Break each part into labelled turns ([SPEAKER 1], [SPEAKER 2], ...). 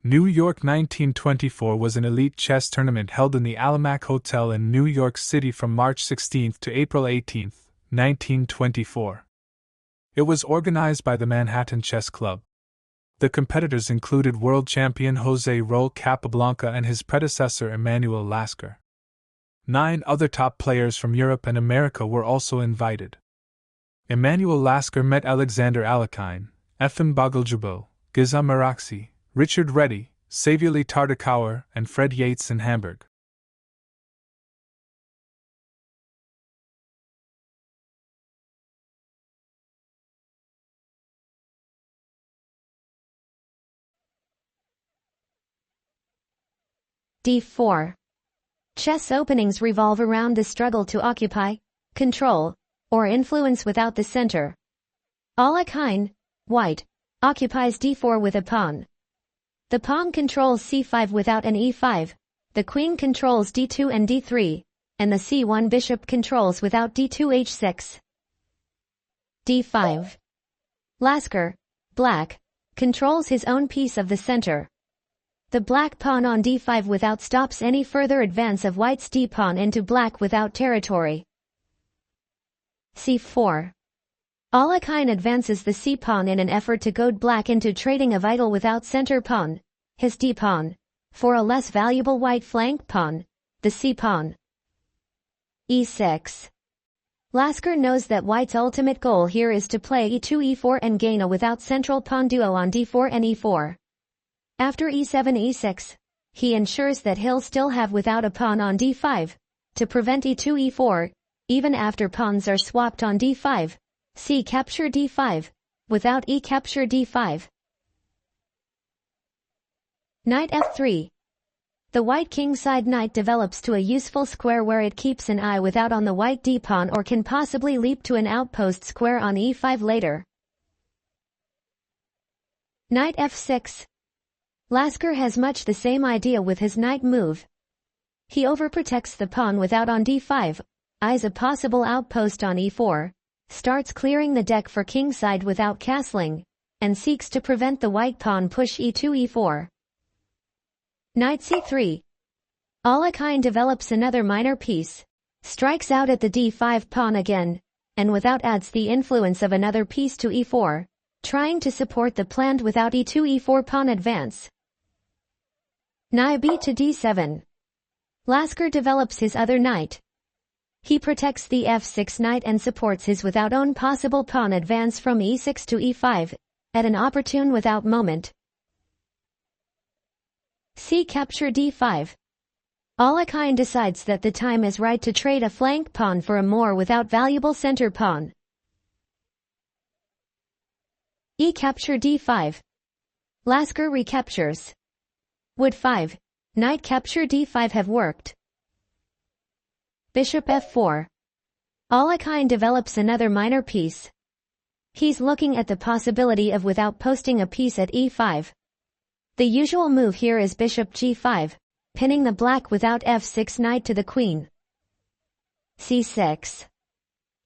[SPEAKER 1] New York 1924 was an elite chess tournament held in the Alamac Hotel in New York City from March 16 to April 18, 1924. It was organized by the Manhattan Chess Club. The competitors included world champion José Raúl Capablanca and his predecessor Emanuel Lasker. 9 other top players from Europe and America were also invited. Emanuel Lasker met Alexander Alekhine, Efim Bogoljubow, Géza Maróczy, Richard Réti, Savielly Tartakower, and Fred Yates in Hamburg.
[SPEAKER 2] d4. Chess openings revolve around the struggle to occupy, control, or influence without the center. Alekhine, white, occupies d4 with a pawn. The pawn controls c5 without an e5, the queen controls d2 and d3, and the c1 bishop controls without d2 h6. d5. Lasker, black, controls his own piece of the center. The black pawn on d5 without stops any further advance of white's d-pawn into black without territory. c4. Alekhine advances the c-pawn in an effort to goad black into trading a vital without center pawn, his d-pawn, for a less valuable white flank pawn, the c-pawn. e6. Lasker knows that white's ultimate goal here is to play e2 e4 and gain a without central pawn duo on d4 and e4. After e7 e6, he ensures that he'll still have without a pawn on d5, to prevent e2 e4, even after pawns are swapped on d5, c capture d5, without e capture d5. Knight f3. The white kingside knight develops to a useful square where it keeps an eye without on the white d-pawn or can possibly leap to an outpost square on e5 later. Knight f6. Lasker has much the same idea with his knight move. He overprotects the pawn without on d5, eyes a possible outpost on e4, starts clearing the deck for kingside without castling, and seeks to prevent the white pawn push e2 e4. Knight c3. Alekhine develops another minor piece, strikes out at the d5 pawn again, and without adds the influence of another piece to e4, trying to support the planned without e2 e4 pawn advance. Knight b to d7. Lasker develops his other knight. He protects the f6 knight and supports his without own possible pawn advance from e6 to e5, at an opportune without moment. C capture d5. Alekhine decides that the time is right to trade a flank pawn for a more without valuable center pawn. E capture d5. Lasker recaptures. Would 5, knight capture d5 have worked? Bishop f4. Alekhine develops another minor piece. He's looking at the possibility of without posting a piece at e5. The usual move here is bishop g5, pinning the black without f6 knight to the queen. c6.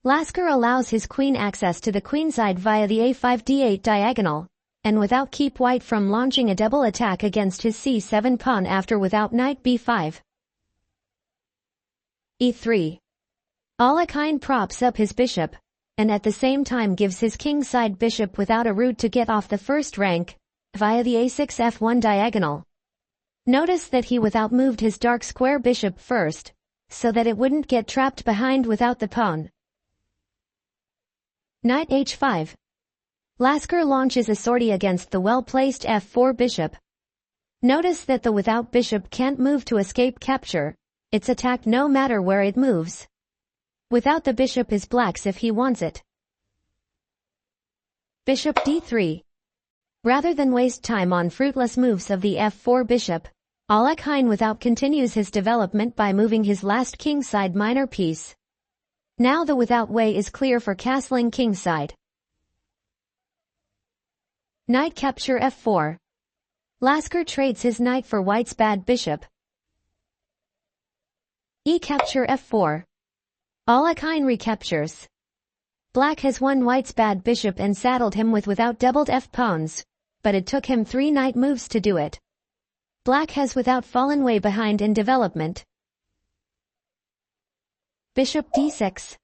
[SPEAKER 2] Lasker allows his queen access to the queenside via the a5 d8 diagonal, and without keep white from launching a double attack against his c7 pawn after without knight b5. e3. Alekhine props up his bishop, and at the same time gives his kingside bishop without a route to get off the first rank, via the a6 f1 diagonal. Notice that he without moved his dark square bishop first, so that it wouldn't get trapped behind without the pawn. Knight h5. Lasker launches a sortie against the well-placed f4 bishop. Notice that the without bishop can't move to escape capture, it's attacked no matter where it moves. Without the bishop is black's if he wants it. Bishop d3. Rather than waste time on fruitless moves of the f4 bishop, Alekhine without continues his development by moving his last kingside minor piece. Now the without way is clear for castling kingside. Knight capture f4. Lasker trades his knight for white's bad bishop. E capture f4. Alekhine recaptures. Black has won white's bad bishop and saddled him with without doubled f-pawns, but it took him 3 knight moves to do it. Black has without fallen way behind in development. Bishop d6.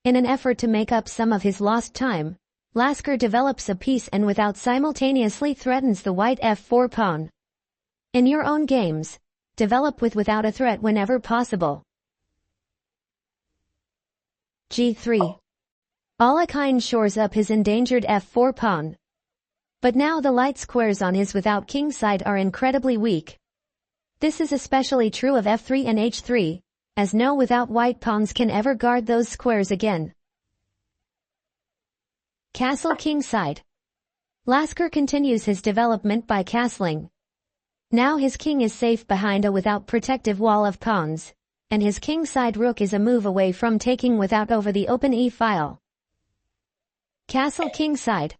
[SPEAKER 2] In an effort to make up some of his lost time, Lasker develops a piece and without simultaneously threatens the white f4 pawn. In your own games, develop without a threat whenever possible. g3. Alekhine shores up his endangered f4 pawn. But now the light squares on his without king side are incredibly weak. This is especially true of f3 and h3, as no without white pawns can ever guard those squares again. Castle king side. Lasker continues his development by castling. Now his king is safe behind a without protective wall of pawns, and his king side rook is a move away from taking without over the open e-file. Castle king side.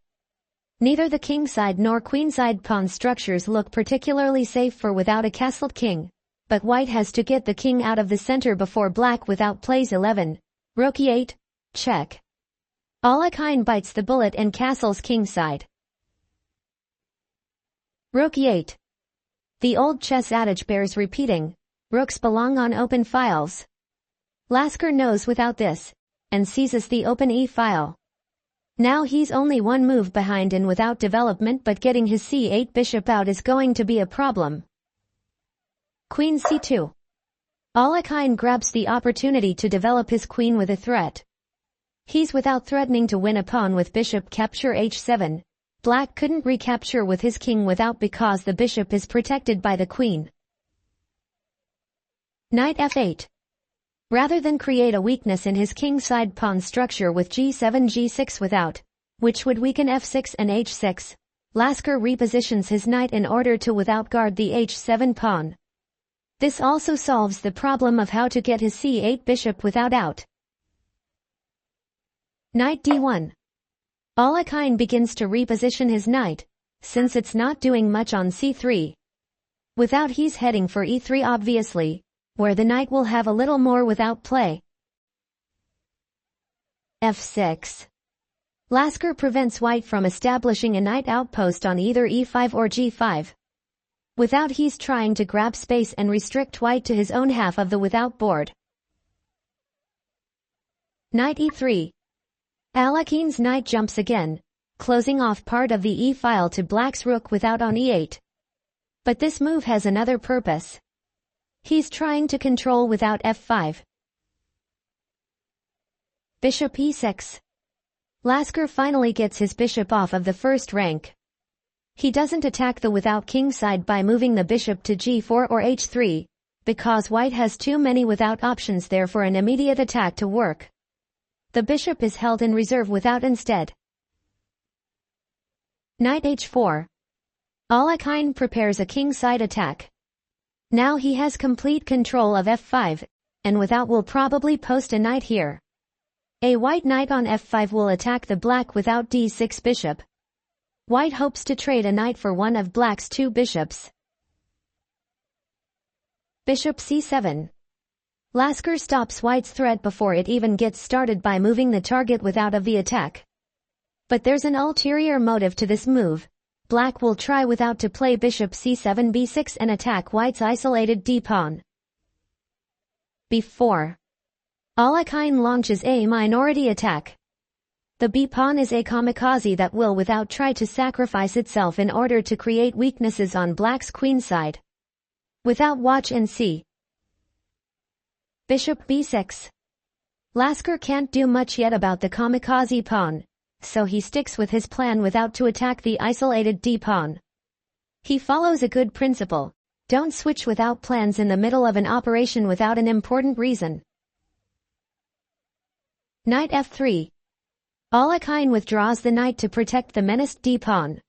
[SPEAKER 2] Neither the king side nor queen side pawn structures look particularly safe for without a castled king, but white has to get the king out of the center before black without plays 11, rook e8, check. Alekhine bites the bullet and castles king side. Rook e8. The old chess adage bears repeating, rooks belong on open files. Lasker knows without this, and seizes the open e-file. Now he's only one move behind in without development, but getting his c8 bishop out is going to be a problem. Queen c2. Alekhine grabs the opportunity to develop his queen with a threat. He's without threatening to win a pawn with bishop capture h7. Black couldn't recapture with his king without because the bishop is protected by the queen. Knight f8. Rather than create a weakness in his king side pawn structure with g7 g6 without, which would weaken f6 and h6, Lasker repositions his knight in order to without guard the h7 pawn. This also solves the problem of how to get his c8 bishop without out. Knight d1. Alekhine begins to reposition his knight, since it's not doing much on c3. Without he's heading for e3 obviously, where the knight will have a little more without play. f6. Lasker prevents white from establishing a knight outpost on either e5 or g5. Without he's trying to grab space and restrict white to his own half of the without board. Knight e3. Alekhine's knight jumps again, closing off part of the e-file to black's rook without on e8. But this move has another purpose. He's trying to control without f5. Bishop e6. Lasker finally gets his bishop off of the first rank. He doesn't attack the without king side by moving the bishop to g4 or h3, because white has too many without options there for an immediate attack to work. The bishop is held in reserve without instead. Knight h4. Alekhine prepares a king side attack. Now he has complete control of f5, and without will probably post a knight here. A white knight on f5 will attack the black without d6 bishop. White hopes to trade a knight for one of black's two bishops. Bishop c7. Lasker stops white's threat before it even gets started by moving the target without of the attack. But there's an ulterior motive to this move. Black will try without to play bishop c7 b6 and attack white's isolated d-pawn. b4. Alekhine launches a minority attack. The b-pawn is a kamikaze that will without try to sacrifice itself in order to create weaknesses on black's queenside. Without watch and see. Bishop b6. Lasker can't do much yet about the kamikaze pawn, so he sticks with his plan without to attack the isolated d-pawn. He follows a good principle: don't switch without plans in the middle of an operation without an important reason. Knight f3. Alekhine withdraws the knight to protect the menaced d-pawn.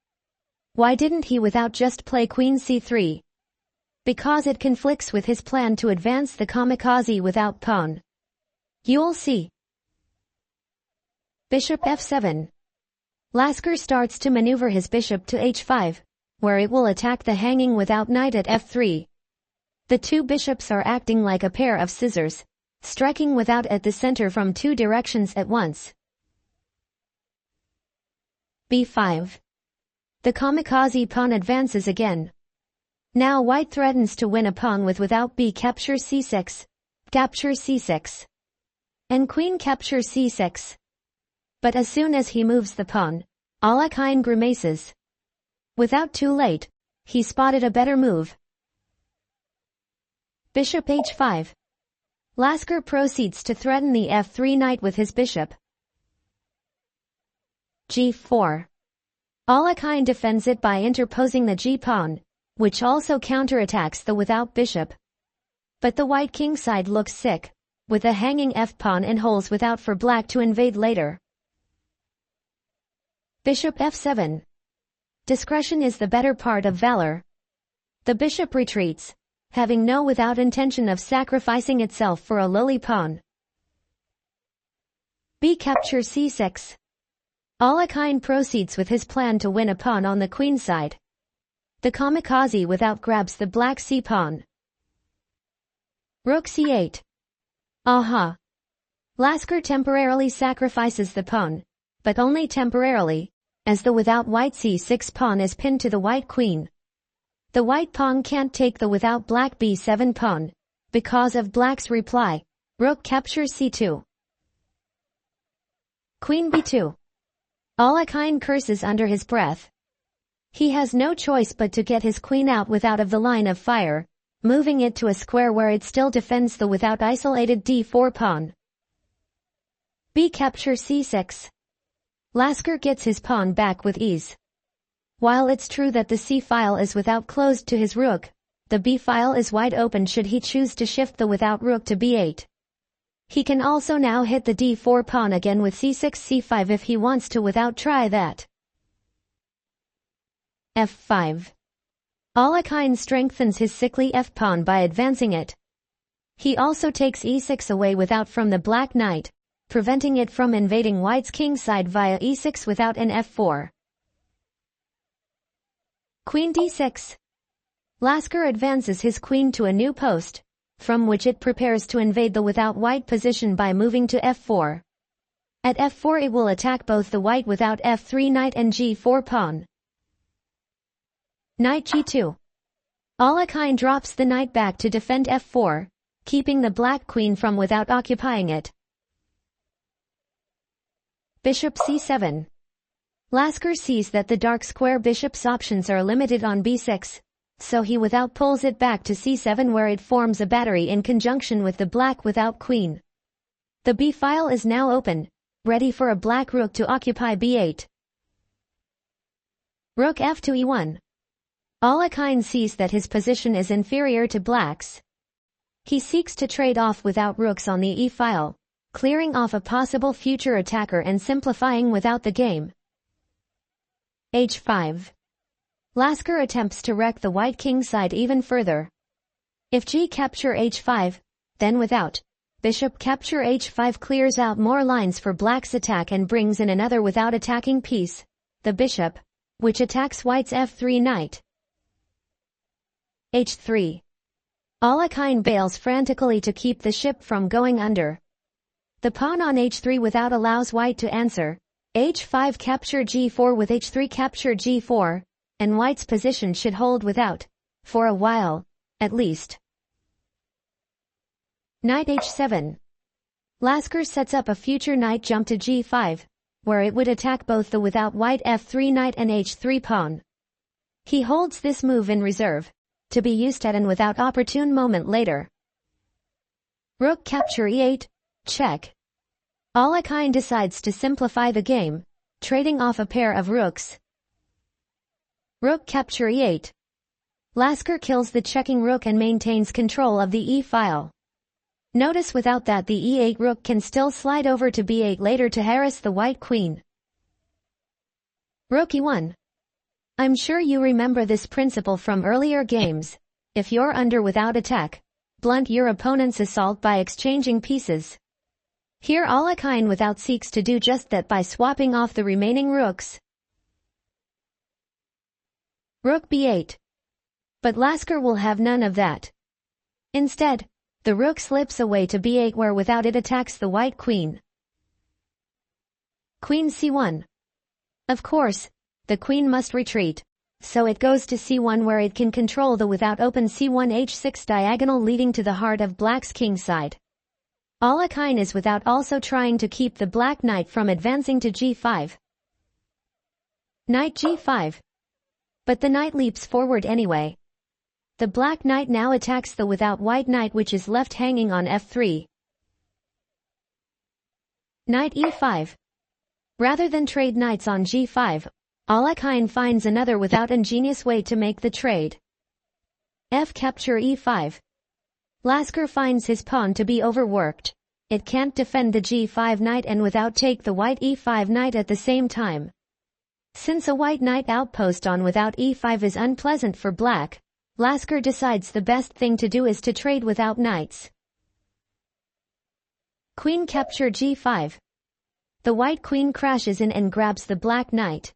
[SPEAKER 2] Why didn't he without just play queen c3? Because it conflicts with his plan to advance the kamikaze without pawn. You'll see. Bishop f7. Lasker starts to maneuver his bishop to h5, where it will attack the hanging without knight at f3. The two bishops are acting like a pair of scissors, striking without at the center from two directions at once. b5. The kamikaze pawn advances again. Now white threatens to win a pawn without b captures c6, captures c6, and queen captures c6. But as soon as he moves the pawn, Alekhine grimaces. Without too late, he spotted a better move. Bishop h5. Lasker proceeds to threaten the f3 knight with his bishop. g4. Alekhine defends it by interposing the g-pawn, which also counterattacks the without bishop. But the white king side looks sick, with a hanging f-pawn and holes without for black to invade later. Bishop f7. Discretion is the better part of valor. The bishop retreats, having no without intention of sacrificing itself for a lowly pawn. b captures c6. Alekhine proceeds with his plan to win a pawn on the queen side. The kamikaze without grabs the black c-pawn. Rook c8. Aha! Lasker temporarily sacrifices the pawn, but only temporarily, as the without white c6 pawn is pinned to the white queen. The white pawn can't take the without black b7 pawn, because of black's reply. Rook captures c2. Queen b2. Alekhine curses under his breath. He has no choice but to get his queen out without of the line of fire, moving it to a square where it still defends the without isolated d4 pawn. b captures c6. Lasker gets his pawn back with ease. While it's true that the c-file is without closed to his rook, the b-file is wide open should he choose to shift the without rook to b8. He can also now hit the d4 pawn again with c6 c5 if he wants to without try that. f5. Alekhine strengthens his sickly f-pawn by advancing it. He also takes e6 away without from the black knight, preventing it from invading white's king side via e6 without and f4. Queen d6. Lasker advances his queen to a new post, from which it prepares to invade the without white position by moving to f4. At f4 it will attack both the white without f3 knight and g4 pawn. Knight g2. Alekhine drops the knight back to defend f4, keeping the black queen from without occupying it. Bishop c7. Lasker sees that the dark square bishop's options are limited on b6, so he without pulls it back to c7 where it forms a battery in conjunction with the black without queen. The b-file is now open, ready for a black rook to occupy b8. Rook f2 e1. Alekhine sees that his position is inferior to black's. He seeks to trade off without rooks on the e-file, clearing off a possible future attacker and simplifying without the game. h5. Lasker attempts to wreck the white king side even further. If g capture h5, then without bishop capture h5 clears out more lines for black's attack and brings in another without attacking piece, the bishop, which attacks white's f3 knight. h3. Alekhine bails frantically to keep the ship from going under. The pawn on h3 without allows white to answer. h5 capture g4 with h3 capture g4, and white's position should hold without, for a while, at least. Knight h7. Lasker sets up a future knight jump to g5, where it would attack both the without white f3 knight and h3 pawn. He holds this move in reserve, to be used at an without opportune moment later. Rook capture e8, check. Alekhine decides to simplify the game, trading off a pair of rooks. Rook capture e8. Lasker kills the checking rook and maintains control of the e-file. Notice without that the e8 rook can still slide over to b8 later to harass the white queen. Rook e1. I'm sure you remember this principle from earlier games. If you're under without attack, blunt your opponent's assault by exchanging pieces. Here Alekhine without seeks to do just that by swapping off the remaining rooks. Rook b8. But Lasker will have none of that. Instead, the rook slips away to b8 where without it attacks the white queen. Queen c1. Of course, the queen must retreat, so it goes to c1 where it can control the without open c1 h6 diagonal leading to the heart of black's king side. Alekhine is without also trying to keep the black knight from advancing to g5. Knight g5. But the knight leaps forward anyway. The black knight now attacks the without white knight which is left hanging on f3. Knight e5. Rather than trade knights on g5, Alekhine finds another without ingenious way to make the trade. F capture e5. Lasker finds his pawn to be overworked. It can't defend the g5 knight and without take the white e5 knight at the same time. Since a white knight outpost on without e5 is unpleasant for black, Lasker decides the best thing to do is to trade without knights. Queen capture g5. The white queen crashes in and grabs the black knight.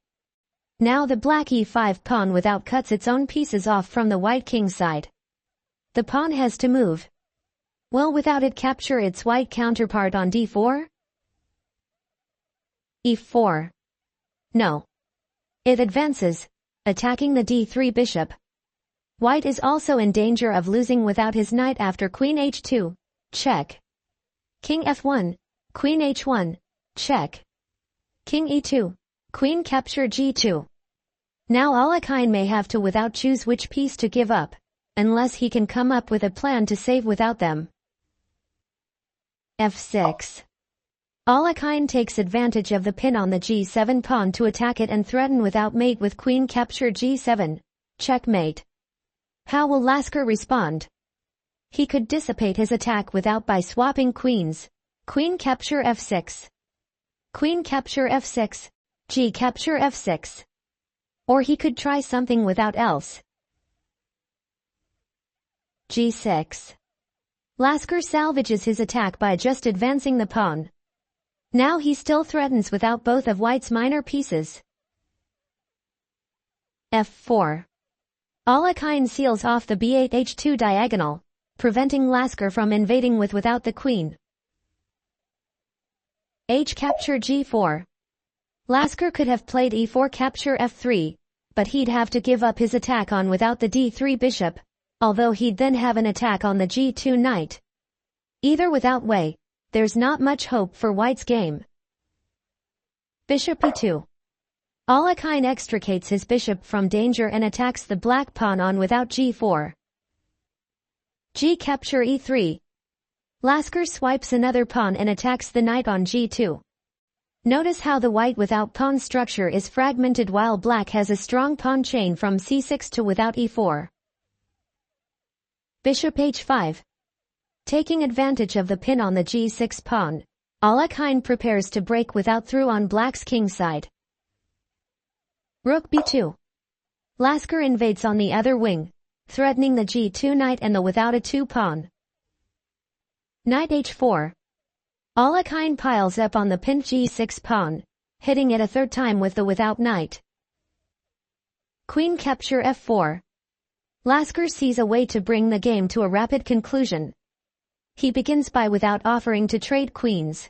[SPEAKER 2] Now the black e5 pawn without cuts its own pieces off from the white king side. The pawn has to move. Will without it capture its white counterpart on d4? e4. No. It advances, attacking the d3 bishop. White is also in danger of losing without his knight after queen h2, check. King f1, queen h1, check. King e2, queen capture g2. Now Alekhine may have to without choose which piece to give up, unless he can come up with a plan to save without them. f6. Alekhine takes advantage of the pin on the g7 pawn to attack it and threaten without mate with queen capture g7, checkmate. How will Lasker respond? He could dissipate his attack without by swapping queens. Queen capture f6. Queen capture f6, g capture f6. Or he could try something without else. g6. Lasker salvages his attack by just advancing the pawn. Now he still threatens without both of white's minor pieces. f4. Alekhine seals off the b8 h2 diagonal, preventing Lasker from invading without the queen. H capture g4. Lasker could have played e4 capture f3, but he'd have to give up his attack on without the d3 bishop, although he'd then have an attack on the g2 knight. Either without way, there's not much hope for white's game. Bishop e2. Alekhine extricates his bishop from danger and attacks the black pawn on without g4. G capture e3. Lasker swipes another pawn and attacks the knight on g2. Notice how the white without pawn structure is fragmented while black has a strong pawn chain from c6 to without e4. Bishop h5. Taking advantage of the pin on the g6 pawn, Alekhine prepares to break without through on black's king side. Rook b2. Lasker invades on the other wing, threatening the g2 knight and the without a 2 pawn. Knight h4. Alekhine piles up on the pinned g6 pawn, hitting it a third time with the without knight. Queen capture f4. Lasker sees a way to bring the game to a rapid conclusion. He begins by without offering to trade queens.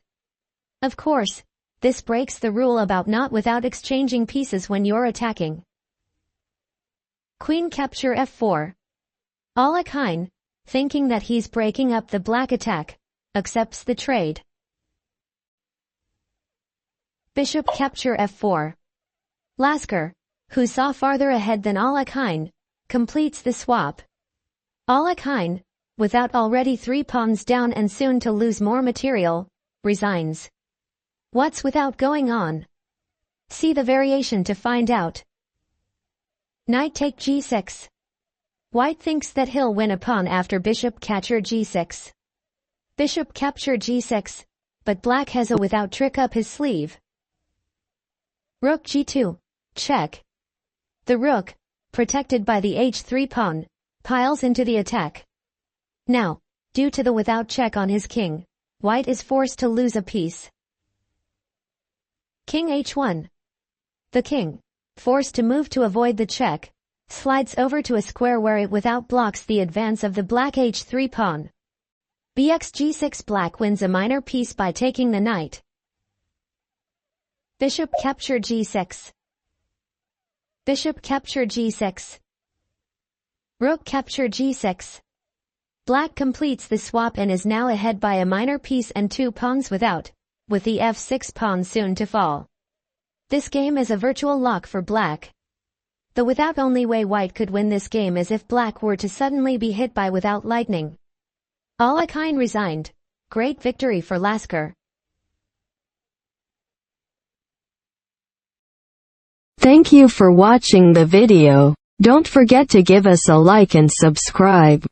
[SPEAKER 2] Of course, this breaks the rule about not without exchanging pieces when you're attacking. Queen capture f4. Alekhine, thinking that he's breaking up the black attack, accepts the trade. Bishop capture f4. Lasker, who saw farther ahead than Alekhine, completes the swap. Alekhine, without already 3 pawns down and soon to lose more material, resigns. What's without going on? See the variation to find out. Knight take g6. White thinks that he'll win a pawn after bishop capture g6. Bishop capture g6, but black has a without trick up his sleeve. Rook g2, check. The rook, protected by the h3 pawn, piles into the attack. Now, due to the without check on his king, white is forced to lose a piece. King h1. The king, forced to move to avoid the check, slides over to a square where it without blocks the advance of the black h3 pawn. Bx g6 black wins a minor piece by taking the knight. Bishop capture g6. Bishop capture g6. Rook capture g6. Black completes the swap and is now ahead by a minor piece and 2 pawns without, with the f6 pawn soon to fall. This game is a virtual lock for black. The without only way white could win this game is if black were to suddenly be hit by without lightning. Alekhine resigned. Great victory for Lasker.
[SPEAKER 3] Thank you for watching the video. Don't forget to give us a like and subscribe.